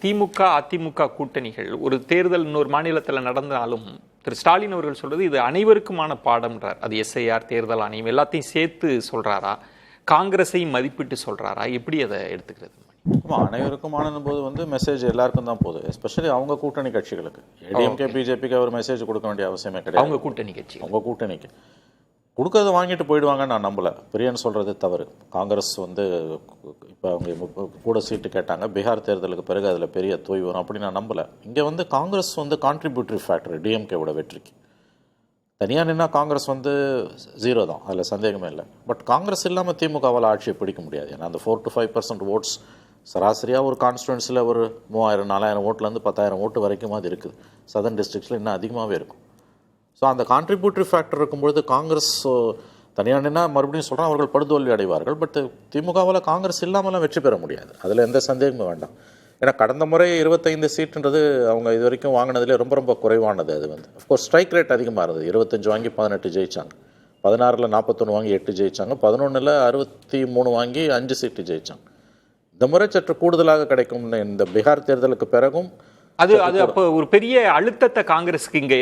திமுக அதிமுக கூட்டணிகள் ஒரு தேர்தல் இன்னொரு மாநிலத்தில் நடந்தாலும் திரு ஸ்டாலின் அவர்கள் சொல்றது இது அனைவருக்குமான பாடம்ன்றார். அது எஸ்ஐஆர், தேர்தல் ஆணையம் எல்லாத்தையும் சேர்த்து சொல்றாரா, காங்கிரஸை மதிப்பிட்டு சொல்றாரா, எப்படி அதை எடுத்துக்கிறது? அனைவருக்குமான போது மெசேஜ் எல்லாருக்கும் தான் போகுது, எஸ்பெஷலி அவங்க கூட்டணி கட்சிகளுக்கு. ஏடிஎம்கே பிஜேபிக்கு அவர் மெசேஜ் கொடுக்க வேண்டிய அவசியமே கிடையாது. அவங்க கூட்டணி கட்சி அவங்க கூட்டணிக்கு கொடுக்கறத வாங்கிட்டு போயிடுவாங்கன்னு நான் நம்பலை. பிரியன் சொல்கிறது தவறு. காங்கிரஸ் இப்போ அவங்க கூட சீட்டு கேட்டாங்க. பீகார் தேர்தலுக்கு பிறகு அதில் பெரிய தொய்வு வரும் அப்படி நான் நம்பலை. இங்கே காங்கிரஸ் கான்ட்ரிபியூட்டரி ஃபேக்டர் டிஎம்கேவோட வெற்றிக்கு. தனியாக நின்னா காங்கிரஸ் 0 தான், அதில் சந்தேகமே இல்லை. பட் காங்கிரஸ் இல்லாமல் திமுகவால் ஆட்சியை பிடிக்க முடியாது. ஏன்னா அந்த 4 to 5% ஓட்ஸ் சராசரியாக ஒரு கான்ஸ்டுவன்சியில் ஒரு 3000-4000 ஓட்டுலேருந்து 10,000 ஓட்டு வரைக்கும் அது இருக்குது. சதர்ன் டிஸ்ட்ரிக்ஸில் இன்னும் அதிகமாகவே இருக்கும். ஸோ அந்த கான்ட்ரிபியூட்டரி ஃபேக்டர் இருக்கும்பொழுது காங்கிரஸ் தனியாக நின்னா மறுபடியும் சொல்கிறேன் அவர்கள் படுதோல்வி அடைவார்கள். பட் திமுகவால் காங்கிரஸ் இல்லாமலாம் வெற்றி பெற முடியாது, அதில் எந்த சந்தேகமும் வேண்டாம். ஏன்னா கடந்த முறை 25 சீட்டுன்றது அவங்க இது வரைக்கும் வாங்கினதுலேயே ரொம்ப ரொம்ப குறைவானது. அது அஃப்கோர்ஸ் ஸ்ட்ரைக் ரேட் அதிகமாக இருந்தது. 25 வாங்கி 18 ஜெயிச்சாங்க, 16ல் 41 வாங்கி 8 ஜெயிச்சாங்க, 11ல் 63 வாங்கி 5 சீட்டு ஜெயிச்சாங்க. இந்த முறை சற்று கூடுதலாக கிடைக்கும். இந்த பீகார் தேர்தலுக்கு பிறகும் அது அப்போ ஒரு பெரிய அழுத்தத்தை காங்கிரஸுக்கு இங்கே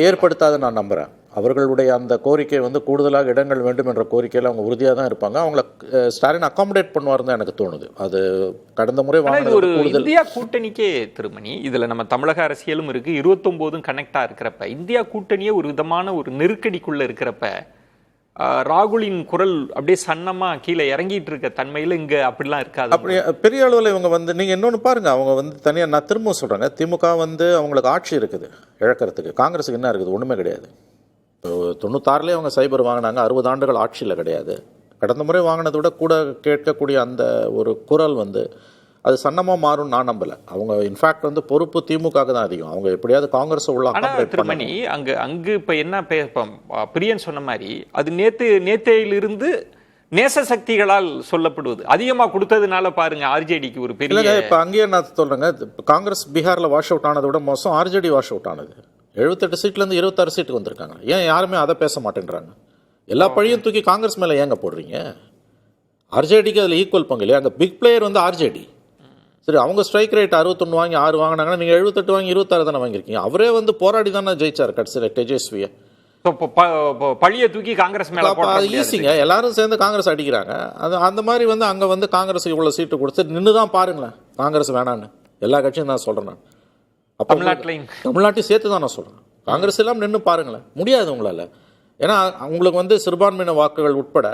ஏற்படுத்தாது நான் நம்புகிறேன். அவர்களுடைய அந்த கோரிக்கை கூடுதலாக இடங்கள் வேண்டும் என்ற கோரிக்கையில் அவங்க உறுதியாக தான் இருப்பாங்க. அவங்கள ஸ்டாலின் அகாமடேட் பண்ணுவார் தான் எனக்கு தோணுது. அது கடந்த முறை ஒரு இந்தியா கூட்டணிக்கே திருமணி, இதில் நம்ம தமிழக அரசியலும் இருக்குது, 29 கனெக்டாக இருக்கிறப்ப இந்தியா கூட்டணியே ஒரு விதமான ஒரு நெருக்கடிக்குள்ளே இருக்கிறப்ப ராகுலின் குரல் அப்படியே சன்னமா கீழே இறங்கிட்டு இருக்க தன்மையில் இங்க அப்படிலாம் இருக்காது. அப்படி பெரிய அளவில் இவங்க நீங்க இன்னொன்று பாருங்க, அவங்க தனியா நான் திரும்ப சொல்றேங்க, திமுக அவங்களுக்கு ஆட்சி இருக்குது இழக்கிறதுக்கு. காங்கிரஸுக்கு என்ன இருக்குது? ஒண்ணுமே கிடையாது. 96லேயே அவங்க சைபர் வாங்கினாங்க, 60 ஆண்டுகள் ஆட்சியில் கிடையாது. கடந்த முறை வாங்கினதை விட கூட கேட்கக்கூடிய அந்த ஒரு குரல் அது சன்னமாக மாறும் நான் நம்பலை. அவங்க இன்ஃபேக்ட் பொறுப்பு திமுக தான் அதிகம். அவங்க எப்படியாவது காங்கிரஸ் உள்ள திருமணி அங்கு இப்போ என்ன பிரியன் சொன்ன மாதிரி அது நேத்தையிலிருந்து நேச சக்திகளால் சொல்லப்படுவது அதிகமாக கொடுத்ததுனால பாருங்க ஆர்ஜேடிக்கு ஒரு பெரிய. இப்போ அங்கேயே நான் சொல்றேங்க, காங்கிரஸ் பீகாரில் வாஷ் அவுட் ஆனதை விட மோசம் ஆர்ஜேடி வாஷ் அவுட் ஆனது. 78 சீட்லேருந்து 26 சீட்டுக்கு வந்திருக்காங்க. ஏன் யாருமே அதை பேச மாட்டேன்றாங்க? எல்லா பழியும் தூக்கி காங்கிரஸ் மேலே ஏங்க போடுறீங்க? ஆர்ஜேடிக்கு அதில் ஈக்குவல் பங்கு இல்லையா? அங்கே பிக் பிளேயர் ஆர்ஜேடி. சரி, அவங்க ஸ்ட்ரைக் ரேட் 61 வாங்கி 6 வாங்கினாங்கன்னா நீங்கள் 78 வாங்கி 26 தானே வாங்கியிருக்கீங்க. அவரே போராடி தானே ஜெயிச்சார் கடைசியில் தேஜஸ்வியை. பழிய தூக்கி காங்கிரஸ் மேலே ஈஸிங்க, எல்லாரும் சேர்ந்து காங்கிரஸ் அடிக்கிறாங்க. அந்த மாதிரி அங்கே காங்கிரஸ் இவ்வளோ சீட்டு கொடுத்து நின்று தான் பாருங்களேன். காங்கிரஸ் வேணான்னு எல்லா கட்சியும் தான் சொல்கிறேன் நான். தமிழ்நாட்டையும் சேர்த்து தான் நான் சொல்கிறேன். காங்கிரஸ் எல்லாம் நின்று பாருங்களேன். முடியாது உங்களால். ஏன்னா உங்களுக்கு சிறுபான்மையின வாக்குகள் உட்பட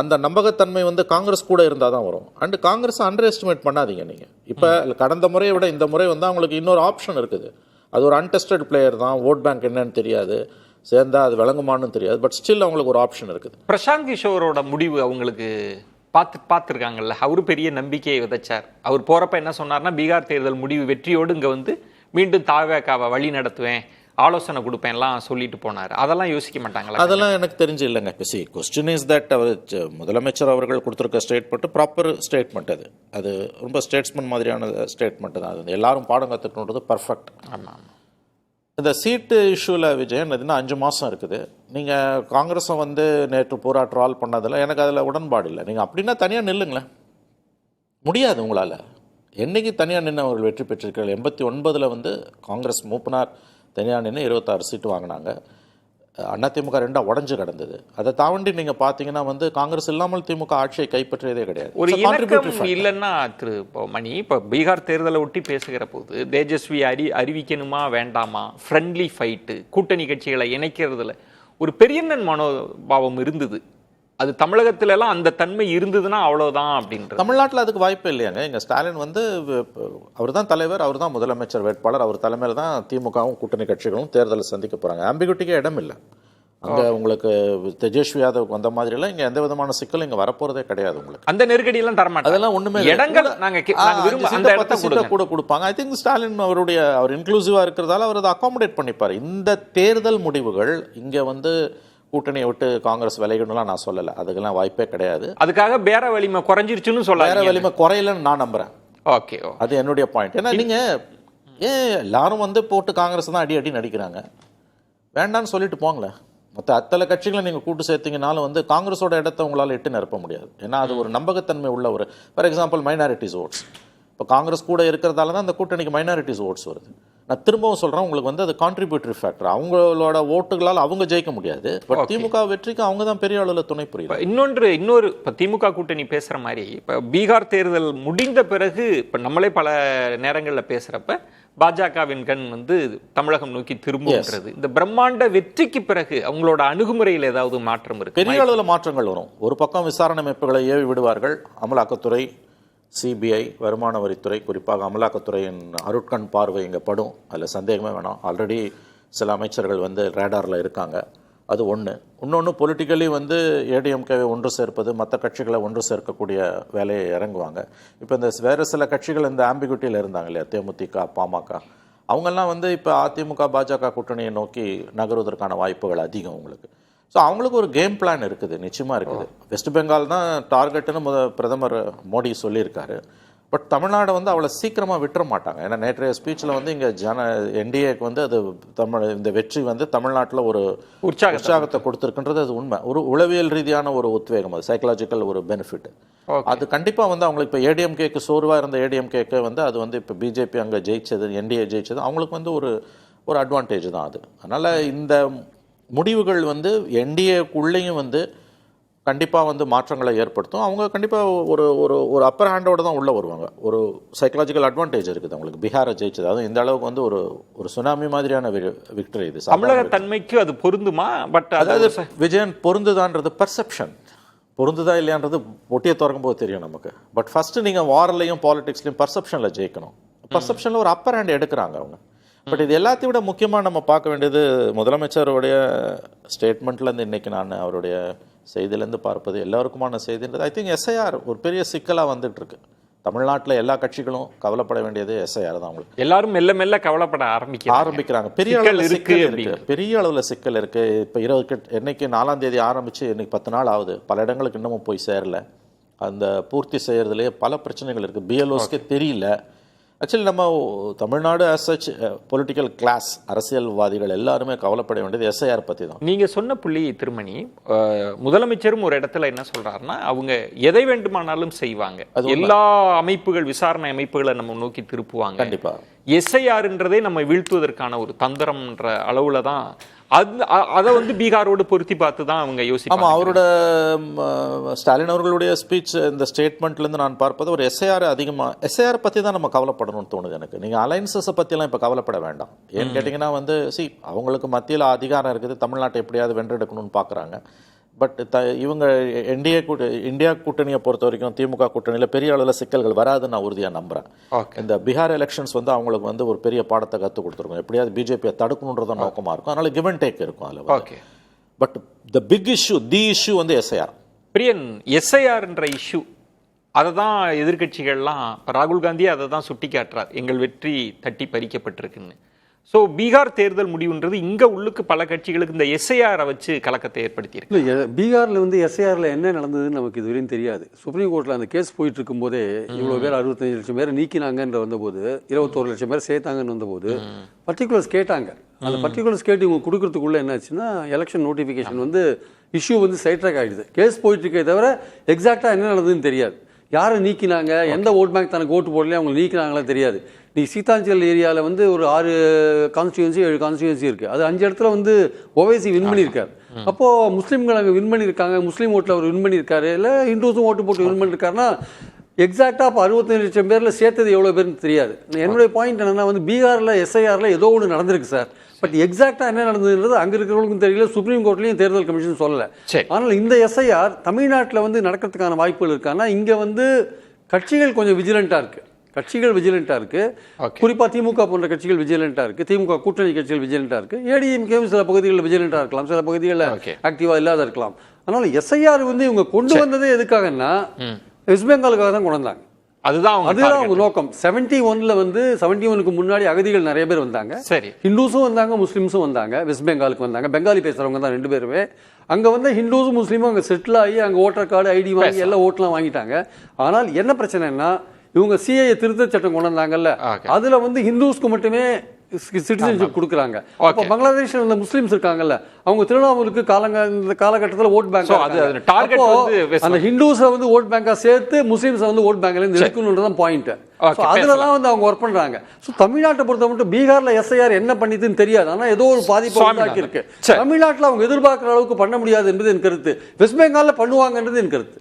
அந்த நம்பகத்தன்மை காங்கிரஸ் கூட இருந்தால் தான் வரும். அண்ட் காங்கிரஸ் அண்டர் எஸ்டிமேட் பண்ணாதீங்க நீங்கள். இப்போ கடந்த முறையை விட இந்த முறை அவங்களுக்கு இன்னொரு ஆப்ஷன் இருக்குது. அது ஒரு அன்டெஸ்டட் பிளேயர் தான், ஓட் பேங்க் என்னன்னு தெரியாது, சேர்ந்தா அது விளங்குமான்னு தெரியாது. பட் ஸ்டில் அவங்களுக்கு ஒரு ஆப்ஷன் இருக்குது. பிரசாந்த் கிஷோரோட முடிவு அவங்களுக்கு பார்த்துருக்காங்கல்ல, அவரு பெரிய நம்பிக்கையை விதைச்சார். அவர் போகிறப்ப என்ன சொன்னார்னா, பீகார் தேர்தல் முடிவு வெற்றியோடு இங்கே மீண்டும் தாவேக்காவை வழி நடத்துவேன், ஆலோசனை கொடுப்பேன்லாம் சொல்லிட்டு போனார். அதெல்லாம் யோசிக்க மாட்டாங்களா? அதெல்லாம் எனக்கு தெரிஞ்சு இல்லைங்க. சி கொஸ்டின் இஸ் தட் அவர் முதலமைச்சர் அவர்கள் கொடுத்துருக்க ஸ்டேட்மெண்ட் ப்ராப்பர் ஸ்டேட்மெண்ட். அது ரொம்ப ஸ்டேட்ஸ்மெண்ட் மாதிரியான ஸ்டேட்மெண்ட் தான். அது எல்லாரும் பாடம் கற்றுக்கணுன்றது பர்ஃபெக்ட். ஆமாம். இந்த சீட்டு இஷ்யூவில் விஜயன் அதுன்னா 5 மாதம் இருக்குது. நீங்கள் காங்கிரஸை நேற்று பூரா ட்ரால் பண்ணதில் எனக்கு அதில் உடன்பாடு இல்லை. நீங்கள் அப்படின்னா தனியாக நில்லுங்களேன். முடியாது உங்களால். என்றைக்கு தனியாக நின்று அவர்கள் வெற்றி பெற்றிருக்கிறார்கள்? 89ல் காங்கிரஸ் மூப்பனார் தனியாக நின்று 26 சீட்டு வாங்கினாங்க. அதிமுக 2 உடஞ்சு கிடந்தது. அதை தாண்டி நீங்கள் பார்த்தீங்கன்னா காங்கிரஸ் இல்லாமல் திமுக ஆட்சியை கைப்பற்றியதே கிடையாது. ஒரு இலக்கம் இல்லைன்னா மணி இப்போ பீகார் தேர்தலை ஒட்டி பேசுகிற போது தேஜஸ்வி அறிவிக்கணுமா வேண்டாமா, ஃப்ரெண்ட்லி ஃபைட்டு, கூட்டணி கட்சிகளை இணைக்கிறதுல ஒரு பெரியண்ணன் மனோபாவம் இருந்தது. அது தமிழகத்துல எல்லாம் அந்த தன்மை இருந்ததுன்னா அவ்வளவுதான் அப்படின்றது. தமிழ்நாட்டில் அதுக்கு வாய்ப்பு இல்லையாங்க. எங்கள் ஸ்டாலின் அவர் தான் தலைவர், அவர் தான் முதலமைச்சர் வேட்பாளர், அவர் தலைமையில் தான் திமுகவும் கூட்டணி கட்சிகளும் தேர்தலை சந்திக்க போகிறாங்க. ஆம்பிகுட்டிக்கே இடம் இல்லை அங்கே. உங்களுக்கு தேஜஸ்வி யாதவ் வந்த மாதிரிலாம் இங்கே எந்த விதமான சிக்கலும் இங்கே வரப்போறதே கிடையாது. உங்களுக்கு அந்த நெருக்கடியெல்லாம் தரமாட்டோம். அதெல்லாம் ஒன்றுமே இடங்கள் கூட கொடுப்பாங்க. ஐ திங்க் ஸ்டாலின் அவர் இன்க்ளூசிவாக இருக்கிறதால அவர் அதை அகாமடேட் பண்ணிப்பார். இந்த தேர்தல் முடிவுகள் இங்கே கூட்டணியை விட்டு காங்கிரஸ் விலகணும்லாம் நான் சொல்லலை. அதுக்கெல்லாம் வாய்ப்பே கிடையாது. அதுக்காக பேர வலிமை குறைஞ்சிருச்சுன்னு சொல்ல, பேர வலிமை குறையலன்னு நான் நம்புறேன். ஓகே, அது என்னுடைய பாயிண்ட். ஏன்னா நீங்க எல்லாரும் போட்டு காங்கிரஸ் தான் அடி நடிக்கிறாங்க. வேண்டான்னு சொல்லிட்டு போங்களேன். மற்ற அத்தனை கட்சிகளை நீங்கள் கூட்டு சேர்த்தீங்கனாலும் காங்கிரஸோட இடத்த உங்களால் எட்டு நிரப்ப முடியாது. ஏன்னா அது ஒரு நம்பகத்தன்மை உள்ள ஒரு, ஃபார் எக்ஸாம்பிள் மைனாரிட்டிஸ் ஓட்ஸ். இப்போ காங்கிரஸ் கூட இருக்கிறதால தான் அந்த கூட்டணிக்கு மைனாரிட்டிஸ் ஓட்ஸ் வருது. நான் திரும்பவும் சொல்கிறேன், உங்களுக்கு வந்து அது கான்ட்ரிபியூட்டரி ஃபேக்டர். அவங்களோட ஓட்டுகளால் அவங்க ஜெயிக்க முடியாது. பட் திமுக வெற்றிக்கு அவங்க தான் பெரிய அளவில் துணை புரியுது. இன்னொரு இப்போ திமுக கூட்டணி பேசுகிற மாதிரி இப்போ பீகார் தேர்தல் முடிந்த பிறகு இப்போ நம்மளே பல நேரங்களில் பேசுகிறப்ப பாஜகவின் கண் வந்து தமிழகம் நோக்கி திரும்புகிறது. இந்த பிரம்மாண்ட வெற்றிக்கு பிறகு அவங்களோட அணுகுமுறையில் ஏதாவது மாற்றம் இருக்கு? பெரிய அளவில் மாற்றங்கள் வரும். ஒரு பக்கம் விசாரணை அமைப்புகளை ஏவி விடுவார்கள். அமலாக்கத்துறை, சிபிஐ, வருமான வரித்துறை, குறிப்பாக அமலாக்கத்துறையின் அருட்கண் பார்வை இங்கே படும், அதில் சந்தேகமே வேணாம். ஆல்ரெடி சில அமைச்சர்கள் வந்து ரேடாரில் இருக்காங்க. அது ஒன்று. இன்னொன்று, பொலிட்டிக்கலி வந்து ஏடிஎம்கேவை ஒன்று சேர்ப்பது, மற்ற கட்சிகளை ஒன்று சேர்க்கக்கூடிய வேலையை இறங்குவாங்க. இப்போ இந்த வேறு சில கட்சிகள் இந்த ஆம்பிகுட்டியில் இருந்தாங்க இல்லையா, தேமுதிக, பாமக, அவங்கெல்லாம் வந்து இப்போ அதிமுக பாஜக கூட்டணியை நோக்கி நகருவதற்கான வாய்ப்புகள் அதிகம் உங்களுக்கு. ஸோ அவங்களுக்கு ஒரு கேம் பிளான் இருக்குது, நிச்சயமாக இருக்குது. வெஸ்ட் பெங்கால் தான் டார்கெட்டுன்னு பிரதமர் மோடி சொல்லியிருக்காரு. பட் தமிழ்நாடு வந்து அவ்வளோ சீக்கிரமாக விட்டுற மாட்டாங்க. ஏன்னா நேற்றைய ஸ்பீச்சில் வந்து இங்கே என்டிஏக்கு வந்து அது இந்த வெற்றி வந்து தமிழ்நாட்டில் ஒரு உற்சாகத்தை கொடுத்துருக்குன்றது அது உண்மை. ஒரு உளவியல் ரீதியான ஒரு உத்வேகம், அது சைக்கலாஜிக்கல் ஒரு பெனிஃபிட். அது கண்டிப்பாக வந்து அவங்களுக்கு இப்போ ஏடிஎம்கேக்கு சோர்வாக இருந்த ஏடிஎம்கேக்கு வந்து அது வந்து இப்போ பிஜேபி அங்கே ஜெயிச்சது, என்டிஏ ஜெயிச்சது, அவங்களுக்கு வந்து ஒரு அட்வான்டேஜ் தான் அது. அதனால் இந்த முடிவுகள் வந்து என்டிஏக்குள்ளேயும் வந்து கண்டிப்பாக வந்து மாற்றங்களை ஏற்படுத்தும். அவங்க கண்டிப்பாக ஒரு அப்பர் ஹேண்டோடு தான் உள்ளே வருவாங்க. ஒரு சைக்கலாஜிக்கல் அட்வான்டேஜ் இருக்குது அவங்களுக்கு பீகாரை ஜெயிச்சது. அதுவும் இந்த அளவுக்கு வந்து ஒரு சுனாமி மாதிரியான விக்டரி இது. தமிழக தன்மைக்கு அது பொருந்துமா? பட் அதாவது விஜயன் பொருந்துதான்றது பர்செப்ஷன், பொருந்துதா இல்லையான்றது ஒட்டியை திறக்கும் போது தெரியும் நமக்கு. பட் ஃபர்ஸ்ட் நீங்கள் வாரிலையும் பாலிடிக்ஸ்லையும் பர்செப்ஷனில் ஜெயிக்கணும். பர்செப்ஷனில் ஒரு அப்பர் ஹேண்ட் எடுக்கிறாங்க அவங்க. பட் இது எல்லாத்தையும் விட முக்கியமாக நம்ம பார்க்க வேண்டியது முதலமைச்சருடைய ஸ்டேட்மெண்ட்லேருந்து இன்றைக்கி நான் அவருடைய செய்தியிலேருந்து பார்ப்பது எல்லாருக்குமான செய்தின்றது ஐ திங்க் எஸ்ஐஆர் ஒரு பெரிய சிக்கலாக வந்துட்டு இருக்கு. தமிழ்நாட்டில் எல்லா கட்சிகளும் கவலைப்பட வேண்டியது எஸ்ஐஆர் தான். அவங்களுக்கு எல்லாரும் மெல்ல மெல்ல கவலைப்பட ஆரம்பிக்கிறாங்க. பெரிய அளவில் சிக்கல் இருக்கு, பெரிய அளவில் சிக்கல் இருக்கு. இப்போ 20 என்னைக்கு 4ஆம் தேதி ஆரம்பிச்சு இன்னைக்கு 10 நாள் ஆகுது. பல இடங்களுக்கு இன்னமும் போய் சேரல. அந்த பூர்த்தி செய்யறதுலேயே பல பிரச்சனைகள் இருக்கு. பிஎல்ஓஸ்க்கே தெரியல. ஆக்சுவலி நம்ம Tamil Nadu as such political class, அரசியல்வாதிகள் எல்லாருமே கவலைப்பட வேண்டியது எஸ்ஐஆர் பற்றி தான். நீங்கள் சொன்ன புள்ளி திருமணி, முதலமைச்சரும் ஒரு இடத்துல என்ன சொல்றாருன்னா, அவங்க எதை வேண்டுமானாலும் செய்வாங்க, எல்லா அமைப்புகள் விசாரணை அமைப்புகளை நம்ம நோக்கி திருப்புவாங்க. கண்டிப்பா எஸ்ஐஆர்ன்றதே நம்ம வீழ்த்துவதற்கான ஒரு தந்திரம்ன்ற அளவுல தான் அதை வந்து பீகாரோடு பொருத்தி பார்த்து தான் அவங்க யோசிப்பாங்க. ஆமாம், அவரோட ஸ்டாலின் அவர்களுடைய ஸ்பீச், இந்த ஸ்டேட்மெண்ட்லேருந்து நான் பார்ப்பது ஒரு எஸ்ஐஆர் பற்றி தான் நம்ம கவலைப்படணும்னு தோணுது எனக்கு. நீங்கள் அலைன்சஸை பற்றியெல்லாம் இப்போ கவலைப்பட வேண்டாம். ஏன்னு கேட்டிங்கன்னா வந்து அவங்களுக்கு மத்தியில் அதிகாரம் இருக்குது, தமிழ்நாட்டை எப்படியாவது வென்றெடுக்கணும்னு பார்க்குறாங்க. பட் இவங்க இந்தியா கூட்டணியை பொறுத்த வரைக்கும் திமுக கூட்டணியில் பெரிய அளவில் சிக்கல்கள் வராதுன்னு நான் உறுதியாக நம்புகிறேன். இந்த பீகார் எலெக்ஷன்ஸ் வந்து அவங்களுக்கு வந்து ஒரு பெரிய பாடத்தை கற்றுக் கொடுத்துருக்கோம். எப்படியாவது பிஜேபியை தடுக்கணுன்றத நோக்கமாக இருக்கும். அதனால கிவ் அண்ட் டேக் இருக்கும் அதில். பட் த பிக் இஷ்யூ வந்து எஸ்ஐஆர். பிரியன், எஸ்ஐஆர்ன்ற இஷ்யூ அதை தான் எதிர்கட்சிகள்லாம் ராகுல் காந்தி அதை தான் சுட்டி காட்டுறார், எங்கள் வெற்றி தட்டி பறிக்கப்பட்டிருக்குன்னு. ஸோ பீகார் தேர்தல் முடிவுன்றது இங்கே உள்ளுக்கு பல கட்சிகளுக்கு இந்த எஸ்ஐஆரை வச்சு கலக்கத்தை ஏற்படுத்தியிருக்கு. இல்லை, பீகாரில் வந்து எஸ்ஐஆரில் என்ன நடந்ததுன்னு நமக்கு இதுவரையும் தெரியாது. சுப்ரீம் கோர்ட்டில் அந்த கேஸ் போயிட்டு இருக்கும்போதே இவ்வளோ பேர் 65 லட்சம் பேர் நீக்கினாங்கன்ற வந்தபோது, 21 லட்சம் பேர் சேர்த்தாங்கன்னு வந்தபோது பர்டிகுலர்ஸ் கேட்டாங்க. அந்த பர்டிகுலர்ஸ் கேட்டு இவங்க கொடுக்கறதுக்குள்ள என்னாச்சுன்னா, எலெக்ஷன் நோட்டிஃபிகேஷன் வந்து இஷ்யூ வந்து சைட் ட்ராக் ஆகிடுது. கேஸ் போயிட்டு இருக்கே தவிர எக்ஸாக்டாக என்ன நடந்ததுன்னு தெரியாது. யாரை நீக்கினாங்க, எந்த ஓட் பேங்க் தனக்கு ஓட்டு போடலையே அவங்க நீக்கினாங்களா தெரியாது. நீ சீதாஞ்சல் ஏரியாவில் வந்து ஒரு 6 கான்ஸ்டியூன்சி 7 கான்ஸ்டியூன்சி இருக்குது. அது 5 இடத்துல வந்து ஓவைசி வின் பண்ணியிருக்காரு. அப்போது முஸ்லீம்கள் அங்கே வின் பண்ணியிருக்காங்க, முஸ்லீம் ஓட்டில் அவர் வின் பண்ணியிருக்காரு, இல்லை ஹிந்துஸும் ஓட்டு போட்டு வின் பண்ணியிருக்காருன்னா எக்ஸாக்டாக இப்போ 65 லட்சம் பேரில் சேர்த்தது எவ்வளோ பேருன்னு தெரியாது. என்னுடைய பாயிண்ட் என்னென்னா வந்து பீகாரில் எஸ்ஐஆரில் ஏதோ ஒன்று நடந்திருக்கு சார். பட் எக்ஸாக்டாக என்ன நடந்ததுன்றது அங்கே இருக்கிறவங்களுக்கும் தெரியல, சுப்ரீம் கோர்ட்லையும் தேர்தல் கமிஷன் சொல்லலை. ஆனால் இந்த எஸ்ஐஆர் தமிழ்நாட்டில் வந்து நடக்கிறதுக்கான வாய்ப்புகள் இருக்கான்னா, இங்கே வந்து கட்சிகள் கொஞ்சம் விஜிலண்ட்டாக இருக்குது. குறிப்பாக திமுக போன்ற கட்சிகள் விஜிலண்ட்டாக இருக்குது, திமுக கூட்டணி கட்சிகள் விஜிலண்ட்டாக இருக்குது, ஏடிஎம்கேவும் சில பகுதிகளில் விஜிலண்ட்டாக இருக்கலாம், சில பகுதிகளில் ஆக்டிவாக இல்லாத இருக்கலாம். அதனால் எஸ்ஐஆர் வந்து இவங்க கொண்டு வந்ததே எதுக்காகன்னா வெஸ்ட் பெங்காலுக்காக தான் கொண்டு வந்தாங்க. அதுதான் அவங்க நோக்கம். 71ல் வந்து 71க்கு முன்னாடி அகதிகள் நிறைய பேர் வந்தாங்க. சரி, ஹிந்துஸும் வந்தாங்க, முஸ்லீம்ஸும் வந்தாங்க. வெஸ்ட் பெங்காலுக்கு வந்தாங்க, பெங்காலி பேசுறவங்க தான் 2 பேருமே. அங்கே வந்து ஹிந்துஸும் முஸ்லீமும் அங்கே செட்டில் ஆகி அங்கே ஓட்டர் கார்டு ஐடி வாங்கி எல்லாம் ஓட்டெலாம் வாங்கிட்டாங்க. ஆனால் என்ன பிரச்சனைன்னா, இவங்க சிஏஏ திருத்த சட்டம் கொண்டு வந்தாங்கல்ல, அதில் வந்து ஹிந்துஸ்க்கு மட்டுமே சிட்டிசன்ஷிப் கொடுக்குறாங்க. அப்போ பங்களாதேஷில் இருந்த முஸ்லீம்ஸ் இருக்காங்கல்ல, அவங்க திருவண்ணாமலைக்கு இந்த காலகட்டத்தில் ஓட் பேங்க் அந்த ஹிந்துஸை வந்து ஓட் பேங்கா சேர்த்து முஸ்லீம்ஸை வந்து ஓட் பேங்க்ல இருந்து எடுக்கணுன்றதான் பாயிண்ட். அதுலதான் வந்து அவங்க ஒர்க் பண்றாங்க. தமிழ்நாட்டை பொறுத்த மட்டும் பீகார்ல எஸ்ஐஆர் என்ன பண்ணிதுன்னு தெரியாது, ஆனா ஏதோ ஒரு பாதிப்பு உண்டாக்கி இருக்கு. தமிழ்நாட்டில் அவங்க எதிர்பார்க்கிற அளவுக்கு பண்ண முடியாது என்பது என் கருத்து. வெஸ்ட் பெங்கால்ல பண்ணுவாங்கன்றது என் கருத்து.